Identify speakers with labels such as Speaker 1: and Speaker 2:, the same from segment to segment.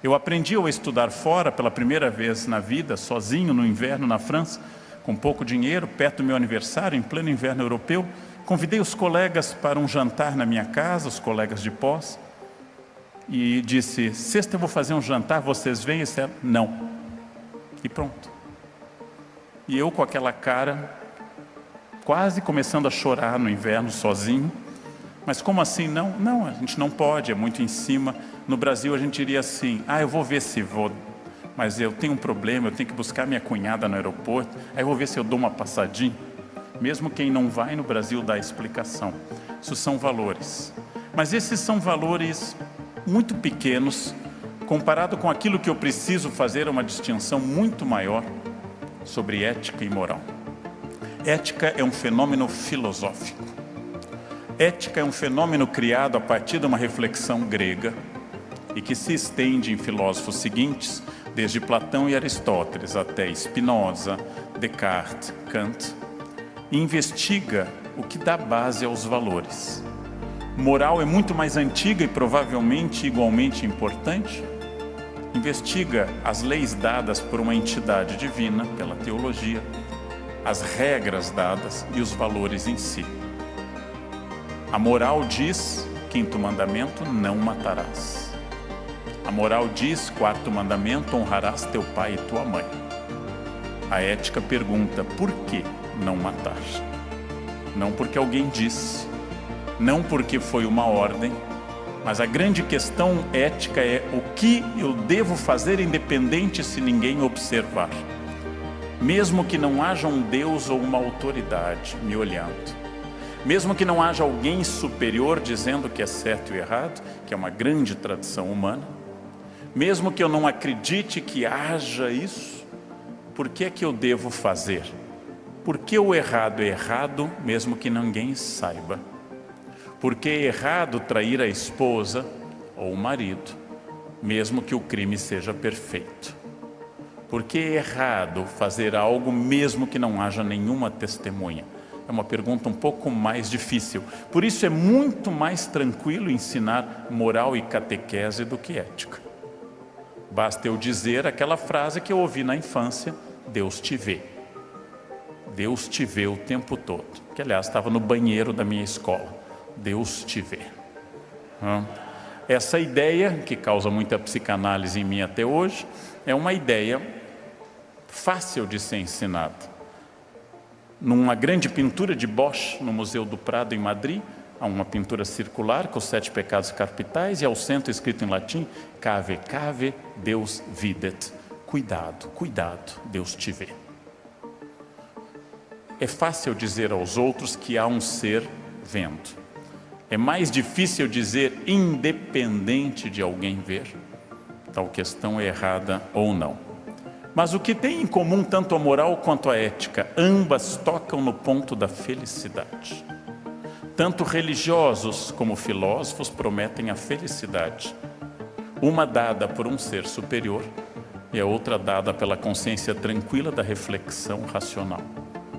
Speaker 1: Eu aprendi a estudar fora pela primeira vez na vida, sozinho no inverno na França, com pouco dinheiro, perto do meu aniversário, em pleno inverno europeu. Convidei os colegas para um jantar na minha casa, os colegas de pós, e disse: sexta eu vou fazer um jantar, vocês vêm? E disseram: não. E pronto. E eu com aquela cara, quase começando a chorar no inverno, sozinho. Mas como assim? Não, não, a gente não pode, é muito em cima. No Brasil a gente diria assim: eu vou ver se vou, mas eu tenho um problema, eu tenho que buscar minha cunhada no aeroporto, aí eu vou ver se eu dou uma passadinha. Mesmo quem não vai no Brasil dá explicação. Isso são valores. Mas esses são valores muito pequenos, comparado com aquilo que eu preciso fazer uma distinção muito maior sobre ética e moral. Ética é um fenômeno filosófico. Ética é um fenômeno criado a partir de uma reflexão grega e que se estende em filósofos seguintes, desde Platão e Aristóteles até Spinoza, Descartes, Kant, e investiga o que dá base aos valores. Moral é muito mais antiga e provavelmente igualmente importante. Investiga as leis dadas por uma entidade divina, pela teologia, as regras dadas e os valores em si. A moral diz, quinto mandamento, não matarás. A moral diz, quarto mandamento, honrarás teu pai e tua mãe. A ética pergunta, por que não matar? Não porque alguém disse, não porque foi uma ordem, mas a grande questão ética é o que eu devo fazer independente se ninguém observar. Mesmo que não haja um Deus ou uma autoridade me olhando. Mesmo que não haja alguém superior dizendo que é certo e errado, que é uma grande tradição humana. Mesmo que eu não acredite que haja isso, por que é que eu devo fazer? Porque o errado é errado, mesmo que ninguém saiba. Porque é errado trair a esposa ou o marido, mesmo que o crime seja perfeito. Porque é errado fazer algo mesmo que não haja nenhuma testemunha. É uma pergunta um pouco mais difícil. Por isso é muito mais tranquilo ensinar moral e catequese do que ética. Basta eu dizer aquela frase que eu ouvi na infância: Deus te vê. Deus te vê o tempo todo. Que aliás estava no banheiro da minha escola. Deus te vê. Essa ideia, que causa muita psicanálise em mim até hoje, é uma ideia fácil de ser ensinada. Numa grande pintura de Bosch, no Museu do Prado, em Madrid, há uma pintura circular com os 7 pecados capitais e ao centro escrito em latim: Cave, cave, Deus videt. Cuidado, cuidado, Deus te vê. É fácil dizer aos outros que há um ser vendo. É mais difícil dizer independente de alguém ver. Tal questão é errada ou não. Mas o que tem em comum tanto a moral quanto a ética? Ambas tocam no ponto da felicidade. Tanto religiosos como filósofos prometem a felicidade. Uma dada por um ser superior e a outra dada pela consciência tranquila da reflexão racional.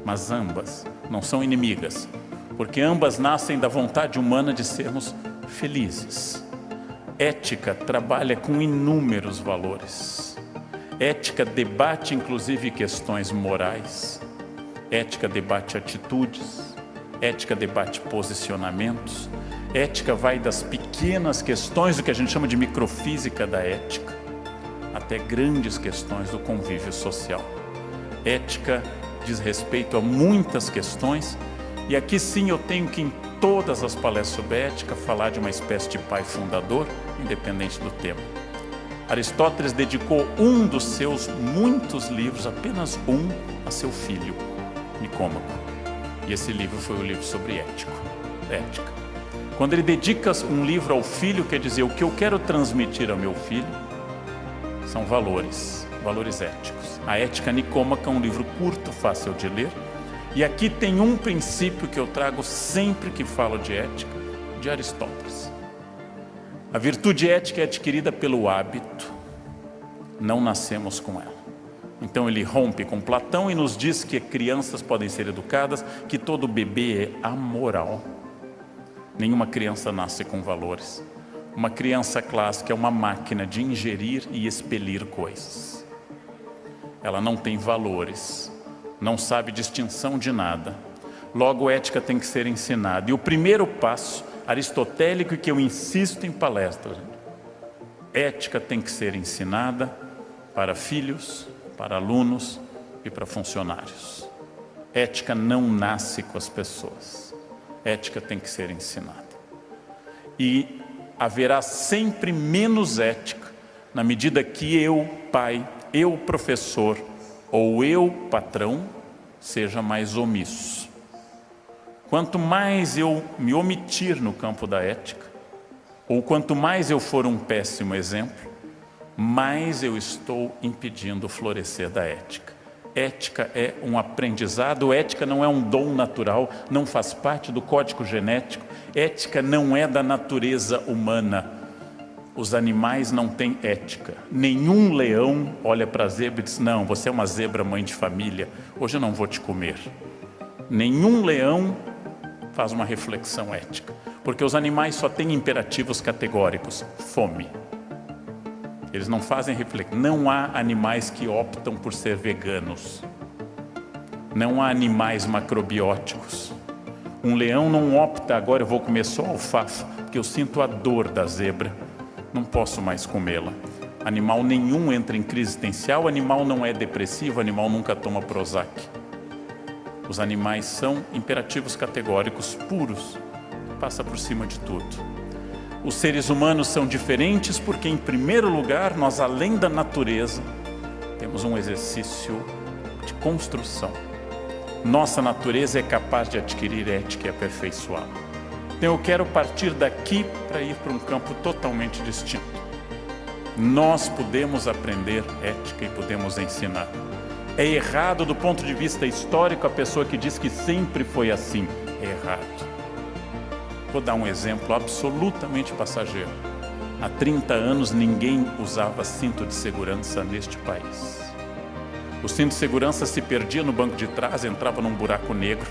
Speaker 1: Mas ambas não são inimigas, porque ambas nascem da vontade humana de sermos felizes. Ética trabalha com inúmeros valores. Ética debate inclusive questões morais. Ética debate atitudes. Ética debate posicionamentos. Ética vai das pequenas questões, do que a gente chama de microfísica da ética, até grandes questões do convívio social. Ética diz respeito a muitas questões, e aqui sim eu tenho que, em todas as palestras sobre ética, falar de uma espécie de pai fundador, independente do tema. Aristóteles dedicou um dos seus muitos livros, apenas um, a seu filho, Nicômaco. E esse livro foi o livro sobre ética. Quando ele dedica um livro ao filho, quer dizer, o que eu quero transmitir ao meu filho são valores éticos. A Ética Nicômaca é um livro curto, fácil de ler. E aqui tem um princípio que eu trago sempre que falo de ética, de Aristóteles. A virtude ética é adquirida pelo hábito, não nascemos com ela. Então ele rompe com Platão e nos diz que crianças podem ser educadas, que todo bebê é amoral. Nenhuma criança nasce com valores. Uma criança clássica é uma máquina de ingerir e expelir coisas. Ela não tem valores, não sabe distinção de nada. Logo, ética tem que ser ensinada. E o primeiro passo aristotélico, e que eu insisto em palestras, ética tem que ser ensinada para filhos, para alunos e para funcionários. Ética não nasce com as pessoas. Ética tem que ser ensinada. E haverá sempre menos ética na medida que eu, pai, eu, professor, ou eu, patrão, seja mais omisso. Quanto mais eu me omitir no campo da ética, ou quanto mais eu for um péssimo exemplo, mais eu estou impedindo o florescer da ética. Ética é um aprendizado, ética não é um dom natural, não faz parte do código genético, ética não é da natureza humana. Os animais não têm ética. Nenhum leão olha para a zebra e diz, não, você é uma zebra mãe de família, hoje eu não vou te comer. Nenhum leão faz uma reflexão ética, porque os animais só têm imperativos categóricos, fome. Eles não fazem reflexão. Não há animais que optam por ser veganos. Não há animais macrobióticos. Um leão não opta, agora eu vou comer só alfafa, porque eu sinto a dor da zebra, não posso mais comê-la. Animal nenhum entra em crise existencial, animal não é depressivo, animal nunca toma Prozac. Os animais são imperativos categóricos puros, passa por cima de tudo. Os seres humanos são diferentes porque, em primeiro lugar, nós, além da natureza, temos um exercício de construção. Nossa natureza é capaz de adquirir ética e aperfeiçoá-la. Então eu quero partir daqui para ir para um campo totalmente distinto. Nós podemos aprender ética e podemos ensinar. É errado do ponto de vista histórico a pessoa que diz que sempre foi assim. É errado. Vou dar um exemplo absolutamente passageiro. Há 30 anos ninguém usava cinto de segurança neste país. O cinto de segurança se perdia no banco de trás, entrava num buraco negro.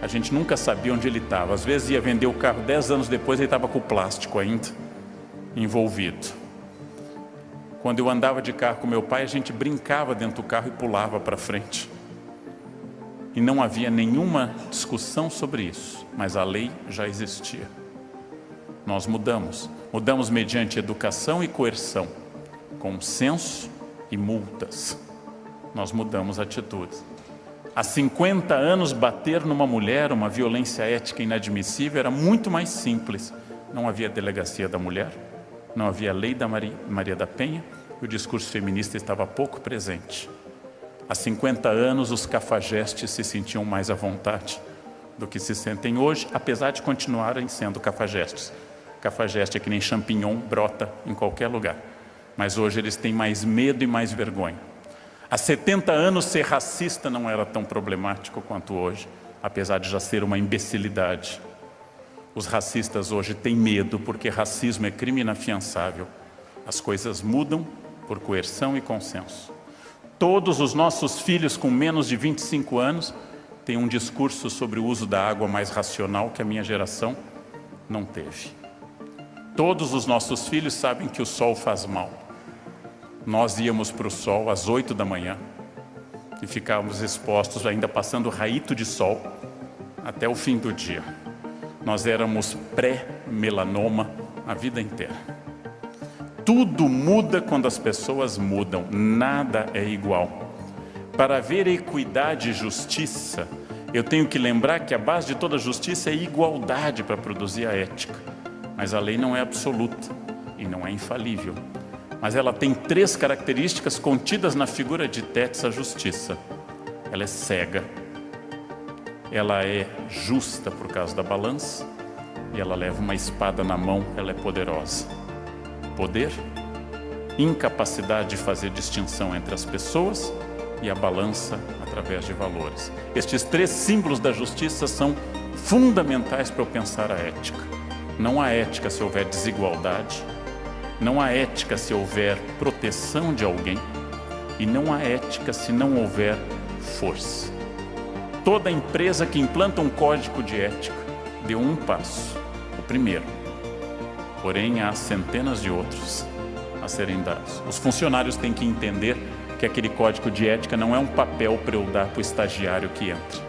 Speaker 1: A gente nunca sabia onde ele estava. Às vezes ia vender o carro 10 anos depois, ele estava com o plástico ainda envolvido. Quando eu andava de carro com meu pai, a gente brincava dentro do carro e pulava para frente. E não havia nenhuma discussão sobre isso, mas a lei já existia. Nós mudamos mediante educação e coerção, consenso e multas. Nós mudamos atitudes. Há 50 anos bater numa mulher, uma violência ética inadmissível, era muito mais simples. Não havia delegacia da mulher, não havia lei da Maria da Penha, e o discurso feminista estava pouco presente. Há 50 anos os cafajestes se sentiam mais à vontade do que se sentem hoje, apesar de continuarem sendo cafajestes. Cafajeste é que nem champignon, brota em qualquer lugar. Mas hoje eles têm mais medo e mais vergonha. Há 70 anos ser racista não era tão problemático quanto hoje, apesar de já ser uma imbecilidade. Os racistas hoje têm medo porque racismo é crime inafiançável. As coisas mudam por coerção e consenso. Todos os nossos filhos com menos de 25 anos têm um discurso sobre o uso da água mais racional que a minha geração não teve. Todos os nossos filhos sabem que o sol faz mal. Nós íamos para o sol às 8 da manhã e ficávamos expostos, ainda passando raíto de sol, até o fim do dia. Nós éramos pré-melanoma a vida inteira. Tudo muda quando as pessoas mudam, nada é igual. Para haver equidade e justiça, eu tenho que lembrar que a base de toda justiça é igualdade para produzir a ética. Mas a lei não é absoluta e não é infalível. Mas ela tem 3 características contidas na figura de Tétis, a justiça. Ela é cega, ela é justa por causa da balança e ela leva uma espada na mão, ela é poderosa. Poder, incapacidade de fazer distinção entre as pessoas e a balança através de valores. Estes 3 símbolos da justiça são fundamentais para eu pensar a ética. Não há ética se houver desigualdade, não há ética se houver proteção de alguém e não há ética se não houver força. Toda empresa que implanta um código de ética deu um passo. O primeiro, porém há centenas de outros a serem dados. Os funcionários têm que entender que aquele código de ética não é um papel para eu dar para o estagiário que entra.